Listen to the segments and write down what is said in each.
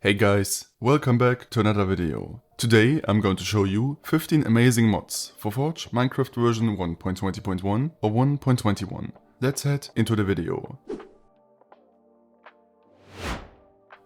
Hey guys, welcome back to another video. Today I'm going to show you 15 amazing mods for Forge Minecraft version 1.20.1 or 1.21. Let's head into the video.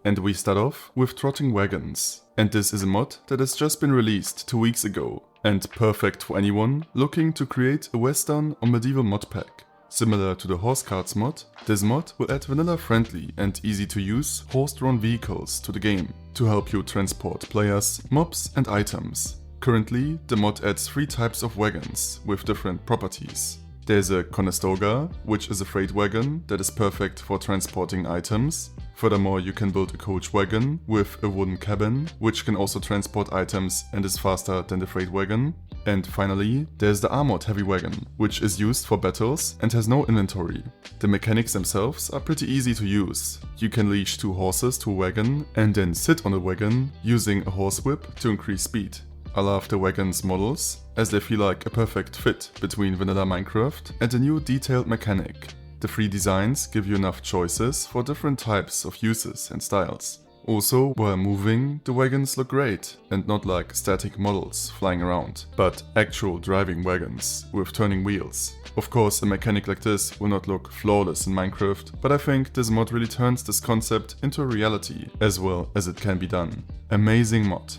And we start off with Trotting Wagons. And this is a mod that has just been released 2 weeks ago and perfect for anyone looking to create a western or medieval mod pack. Similar to the horse carts mod, this mod will add vanilla-friendly and easy-to-use horse-drawn vehicles to the game to help you transport players, mobs and items. Currently, the mod adds 3 types of wagons with different properties. There's a Conestoga, which is a freight wagon that is perfect for transporting items. Furthermore, you can build a coach wagon with a wooden cabin, which can also transport items and is faster than the freight wagon. And finally, there's the armored heavy wagon, which is used for battles and has no inventory. The mechanics themselves are pretty easy to use. You can leash 2 horses to a wagon and then sit on the wagon using a horse whip to increase speed. I love the wagon's models, as they feel like a perfect fit between vanilla Minecraft and a new detailed mechanic. The 3 designs give you enough choices for different types of uses and styles. Also, while moving, the wagons look great and not like static models flying around, but actual driving wagons with turning wheels. Of course, a mechanic like this will not look flawless in Minecraft, but I think this mod really turns this concept into a reality as well as it can be done. Amazing mod.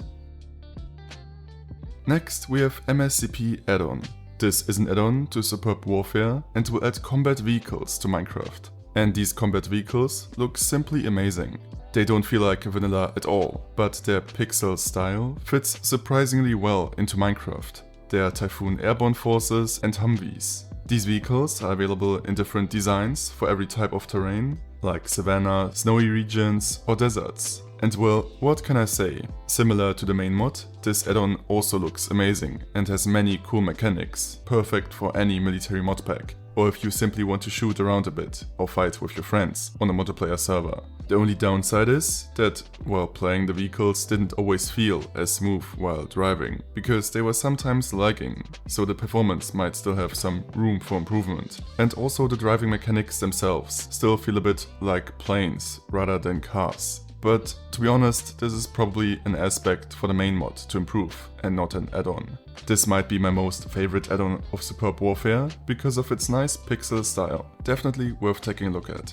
Next we have MCSP add-on. This is an add-on to Superb Warfare and will add combat vehicles to Minecraft. And these combat vehicles look simply amazing. They don't feel like vanilla at all, but their pixel style fits surprisingly well into Minecraft. There are Typhoon airborne forces and Humvees. These vehicles are available in different designs for every type of terrain, like savanna, snowy regions or deserts. And well, what can I say? Similar to the main mod, this add-on also looks amazing and has many cool mechanics, perfect for any military mod pack, or if you simply want to shoot around a bit or fight with your friends on a multiplayer server. The only downside is that, while playing the vehicles didn't always feel as smooth while driving, because they were sometimes lagging, so the performance might still have some room for improvement. And also the driving mechanics themselves still feel a bit like planes rather than cars. But to be honest, this is probably an aspect for the main mod to improve and not an add-on. This might be my most favorite add-on of Superb Warfare because of its nice pixel style. Definitely worth taking a look at.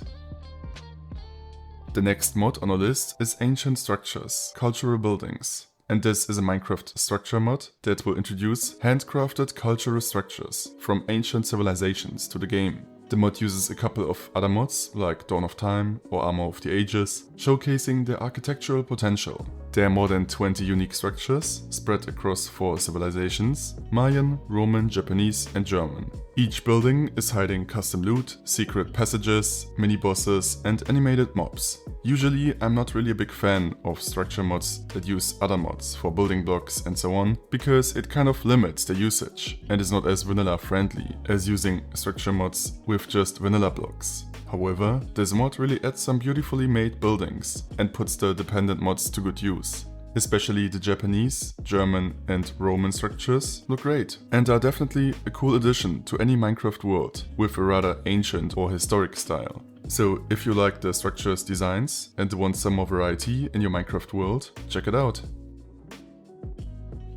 The next mod on our list is Ancient Structures, Cultural Buildings. And this is a Minecraft structure mod that will introduce handcrafted cultural structures from ancient civilizations to the game. The mod uses a couple of other mods like Dawn of Time or Armor of the Ages, showcasing their architectural potential. There are more than 20 unique structures spread across 4 civilizations: Mayan, Roman, Japanese and German. Each building is hiding custom loot, secret passages, mini-bosses and animated mobs. Usually I'm not really a big fan of structure mods that use other mods for building blocks and so on, because it kind of limits the usage and is not as vanilla friendly as using structure mods with just vanilla blocks. However, this mod really adds some beautifully made buildings and puts the dependent mods to good use. Especially the Japanese, German and Roman structures look great and are definitely a cool addition to any Minecraft world with a rather ancient or historic style. So if you like the structures designs and want some more variety in your Minecraft world, check it out.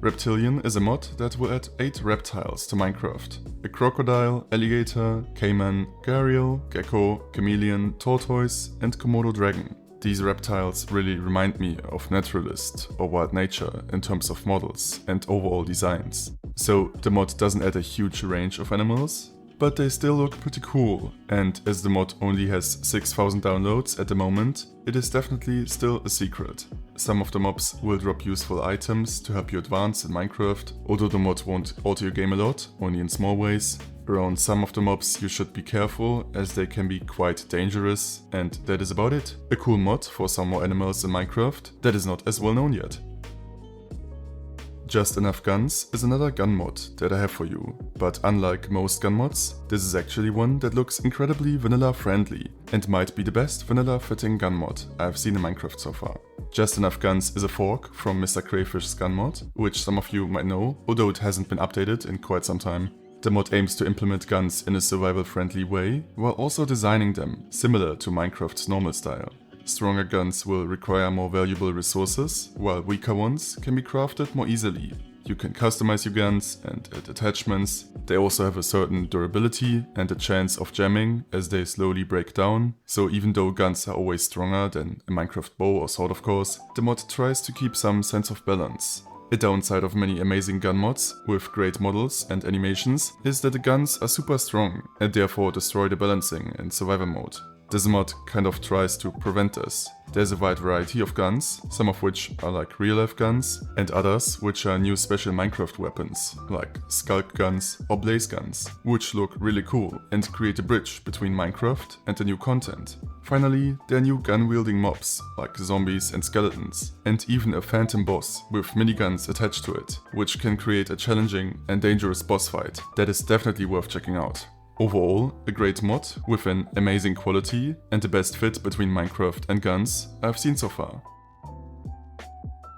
Reptilian is a mod that will add 8 reptiles to Minecraft. A crocodile, alligator, caiman, gharial, gecko, chameleon, tortoise and Komodo dragon. These reptiles really remind me of naturalist or wild nature in terms of models and overall designs. So the mod doesn't add a huge range of animals, but they still look pretty cool, and as the mod only has 6,000 downloads at the moment, it is definitely still a secret. Some of the mobs will drop useful items to help you advance in Minecraft, although the mod won't alter your game a lot, only in small ways. Around some of the mobs you should be careful, as they can be quite dangerous, and that is about it. A cool mod for some more animals in Minecraft that is not as well known yet. Just Enough Guns is another gun mod that I have for you, but unlike most gun mods, this is actually one that looks incredibly vanilla friendly and might be the best vanilla fitting gun mod I've seen in Minecraft so far. Just Enough Guns is a fork from Mr. Crayfish's gun mod, which some of you might know, although it hasn't been updated in quite some time. The mod aims to implement guns in a survival friendly way, while also designing them similar to Minecraft's normal style. Stronger guns will require more valuable resources, while weaker ones can be crafted more easily. You can customize your guns and add attachments. They also have a certain durability and a chance of jamming as they slowly break down. So even though guns are always stronger than a Minecraft bow or sword of course, the mod tries to keep some sense of balance. A downside of many amazing gun mods with great models and animations is that the guns are super strong and therefore destroy the balancing in survival mode. This mod kind of tries to prevent this. There's a wide variety of guns, some of which are like real-life guns, and others which are new special Minecraft weapons, like sculk guns or blaze guns, which look really cool and create a bridge between Minecraft and the new content. Finally, there are new gun-wielding mobs, like zombies and skeletons, and even a phantom boss with miniguns attached to it, which can create a challenging and dangerous boss fight that is definitely worth checking out. Overall, a great mod with an amazing quality and the best fit between Minecraft and guns I've seen so far.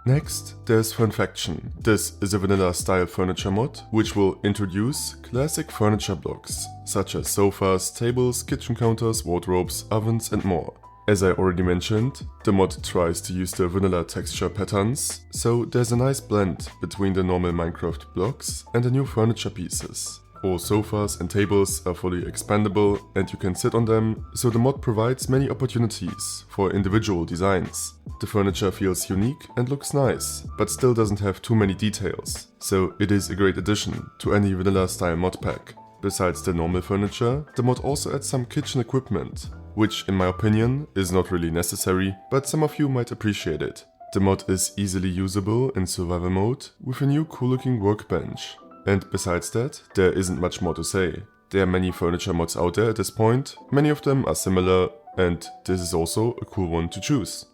Next, there's Furnection. This is a vanilla-style furniture mod which will introduce classic furniture blocks, such as sofas, tables, kitchen counters, wardrobes, ovens and more. As I already mentioned, the mod tries to use the vanilla texture patterns, so there's a nice blend between the normal Minecraft blocks and the new furniture pieces. All sofas and tables are fully expandable and you can sit on them, so the mod provides many opportunities for individual designs. The furniture feels unique and looks nice, but still doesn't have too many details, so it is a great addition to any vanilla style mod pack. Besides the normal furniture, the mod also adds some kitchen equipment, which in my opinion is not really necessary, but some of you might appreciate it. The mod is easily usable in survival mode with a new cool looking workbench. And besides that, there isn't much more to say. There are many furniture mods out there at this point, many of them are similar, and this is also a cool one to choose.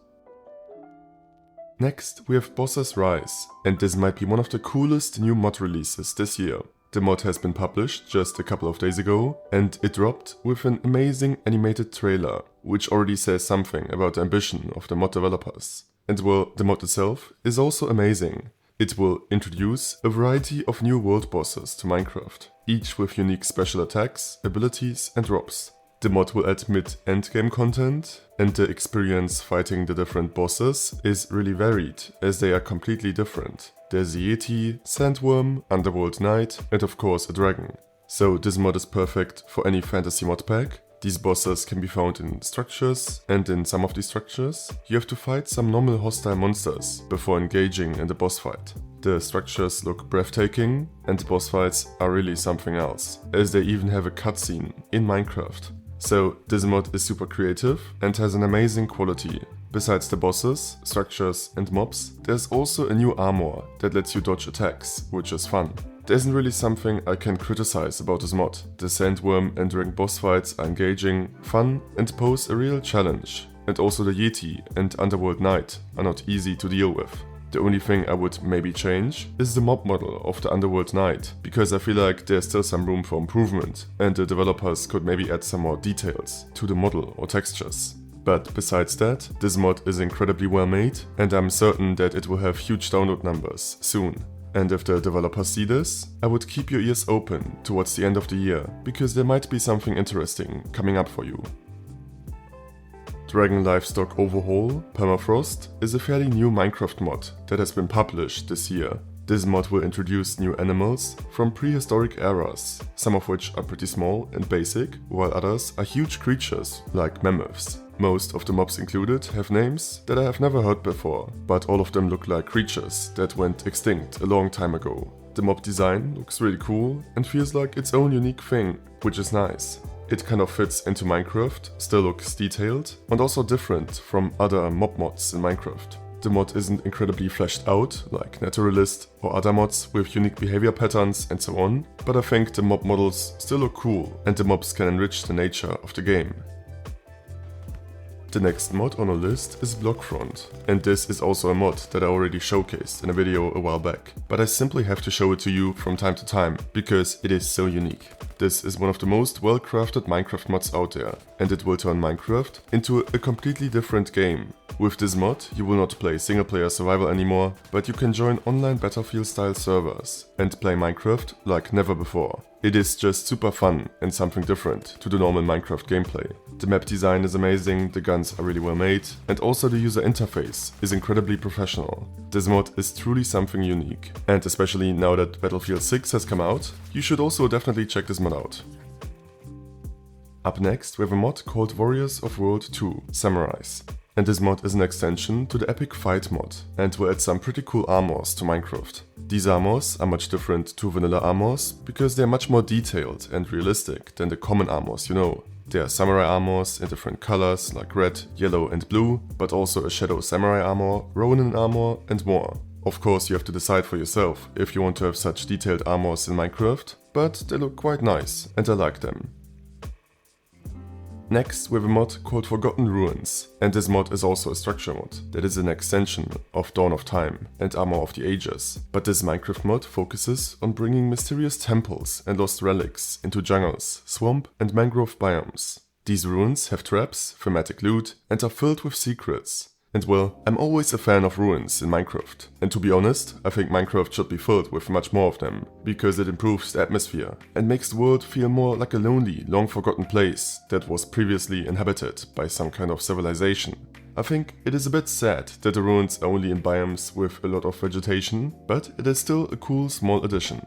Next, we have Boss's Rise, and this might be one of the coolest new mod releases this year. The mod has been published just a couple of days ago, and it dropped with an amazing animated trailer, which already says something about the ambition of the mod developers. And well, the mod itself is also amazing. It will introduce a variety of new world bosses to Minecraft, each with unique special attacks, abilities and drops. The mod will add mid-endgame content, and the experience fighting the different bosses is really varied, as they are completely different. There's a Yeti, Sandworm, Underworld Knight and of course a dragon. So this mod is perfect for any fantasy mod pack. These bosses can be found in structures, and in some of these structures, you have to fight some normal hostile monsters before engaging in the boss fight. The structures look breathtaking, and the boss fights are really something else, as they even have a cutscene in Minecraft. So this mod is super creative and has an amazing quality. Besides the bosses, structures and mobs, there's also a new armor that lets you dodge attacks, which is fun. There isn't really something I can criticize about this mod. The Sandworm and Dragon boss fights are engaging, fun and pose a real challenge. And also the Yeti and Underworld Knight are not easy to deal with. The only thing I would maybe change is the mob model of the Underworld Knight, because I feel like there's still some room for improvement and the developers could maybe add some more details to the model or textures. But besides that, this mod is incredibly well made and I'm certain that it will have huge download numbers soon. And if the developers see this, I would keep your ears open towards the end of the year, because there might be something interesting coming up for you. DragN Livestock Overhaul, Permafrost, is a fairly new Minecraft mod that has been published this year. This mod will introduce new animals from prehistoric eras, some of which are pretty small and basic, while others are huge creatures like mammoths. Most of the mobs included have names that I have never heard before, but all of them look like creatures that went extinct a long time ago. The mob design looks really cool and feels like its own unique thing, which is nice. It kind of fits into Minecraft, still looks detailed, and also different from other mob mods in Minecraft. The mod isn't incredibly fleshed out, like Naturalist or other mods with unique behavior patterns and so on, but I think the mob models still look cool and the mobs can enrich the nature of the game. The next mod on our list is BlockFront, and this is also a mod that I already showcased in a video a while back, but I simply have to show it to you from time to time, because it is so unique. This is one of the most well-crafted Minecraft mods out there, and it will turn Minecraft into a completely different game. With this mod, you will not play single player survival anymore, but you can join online Battlefield style servers and play Minecraft like never before. It is just super fun and something different to the normal Minecraft gameplay. The map design is amazing, the guns are really well made, and also the user interface is incredibly professional. This mod is truly something unique, and especially now that Battlefield 6 has come out, you should also definitely check this mod out. Up next we have a mod called Warriors of World 2 Samurais. And this mod is an extension to the Epic Fight mod and will add some pretty cool armors to Minecraft. These armors are much different to vanilla armors because they are much more detailed and realistic than the common armors you know. There are samurai armors in different colors like red, yellow and blue, but also a shadow samurai armor, ronin armor and more. Of course you have to decide for yourself if you want to have such detailed armors in Minecraft, but they look quite nice and I like them. Next we have a mod called Forgotten Ruins, and this mod is also a structure mod that is an extension of Dawn of Time and Armor of the Ages, but this Minecraft mod focuses on bringing mysterious temples and lost relics into jungles, swamp and mangrove biomes. These ruins have traps, thematic loot and are filled with secrets. And well, I'm always a fan of ruins in Minecraft, and to be honest, I think Minecraft should be filled with much more of them, because it improves the atmosphere and makes the world feel more like a lonely, long forgotten place that was previously inhabited by some kind of civilization. I think it is a bit sad that the ruins are only in biomes with a lot of vegetation, but it is still a cool small addition.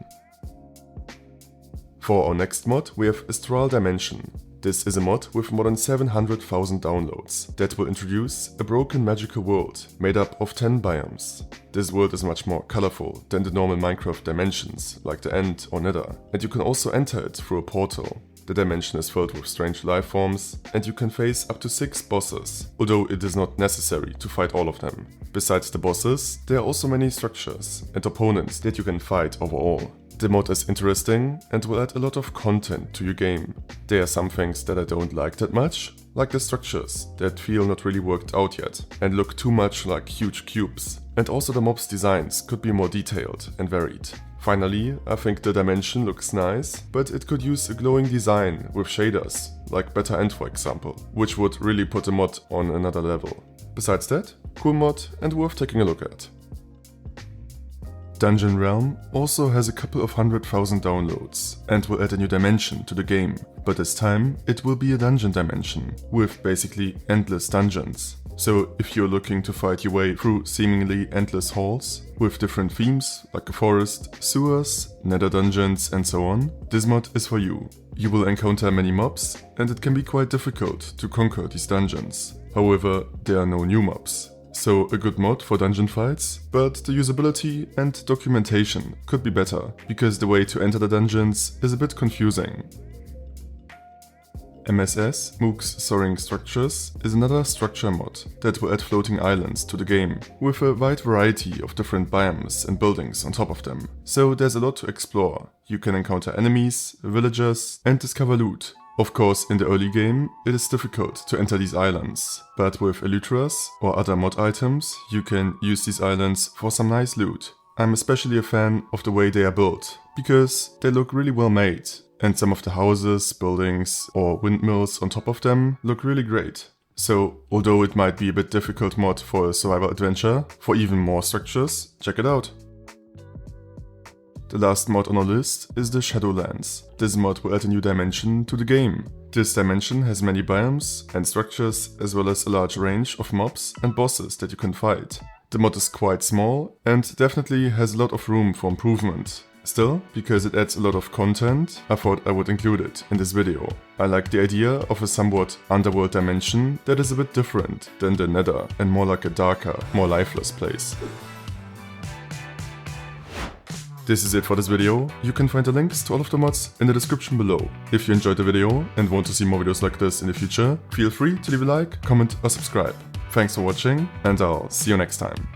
For our next mod we have Astral Dimension. This is a mod with more than 700,000 downloads that will introduce a broken magical world made up of 10 biomes. This world is much more colorful than the normal Minecraft dimensions like the End or Nether, and you can also enter it through a portal. The dimension is filled with strange life forms and you can face up to 6 bosses, although it is not necessary to fight all of them. Besides the bosses, there are also many structures and opponents that you can fight overall. The mod is interesting and will add a lot of content to your game. There are some things that I don't like that much, like the structures that feel not really worked out yet and look too much like huge cubes. And also the mobs' designs could be more detailed and varied. Finally, I think the dimension looks nice, but it could use a glowing design with shaders, like Better End for example, which would really put the mod on another level. Besides that, cool mod and worth taking a look at. Dungeon Realm also has a couple of 100,000 downloads and will add a new dimension to the game, but this time it will be a dungeon dimension with basically endless dungeons. So if you're looking to fight your way through seemingly endless halls with different themes like a forest, sewers, nether dungeons and so on, this mod is for you. You will encounter many mobs and it can be quite difficult to conquer these dungeons. However, there are no new mobs. So a good mod for dungeon fights, but the usability and documentation could be better, because the way to enter the dungeons is a bit confusing. MSS, Moog's Soaring Structures, is another structure mod that will add floating islands to the game, with a wide variety of different biomes and buildings on top of them. So there's a lot to explore. You can encounter enemies, villagers and discover loot. Of course, in the early game, it is difficult to enter these islands, but with elytras or other mod items, you can use these islands for some nice loot. I'm especially a fan of the way they are built, because they look really well made, and some of the houses, buildings or windmills on top of them look really great. So, although it might be a bit difficult mod for a survival adventure, for even more structures, check it out. The last mod on our list is the Shadowlands. This mod will add a new dimension to the game. This dimension has many biomes and structures as well as a large range of mobs and bosses that you can fight. The mod is quite small and definitely has a lot of room for improvement. Still, because it adds a lot of content, I thought I would include it in this video. I like the idea of a somewhat underworld dimension that is a bit different than the Nether and more like a darker, more lifeless place. This is it for this video. You can find the links to all of the mods in the description below. If you enjoyed the video and want to see more videos like this in the future, feel free to leave a like, comment or subscribe. Thanks for watching and I'll see you next time.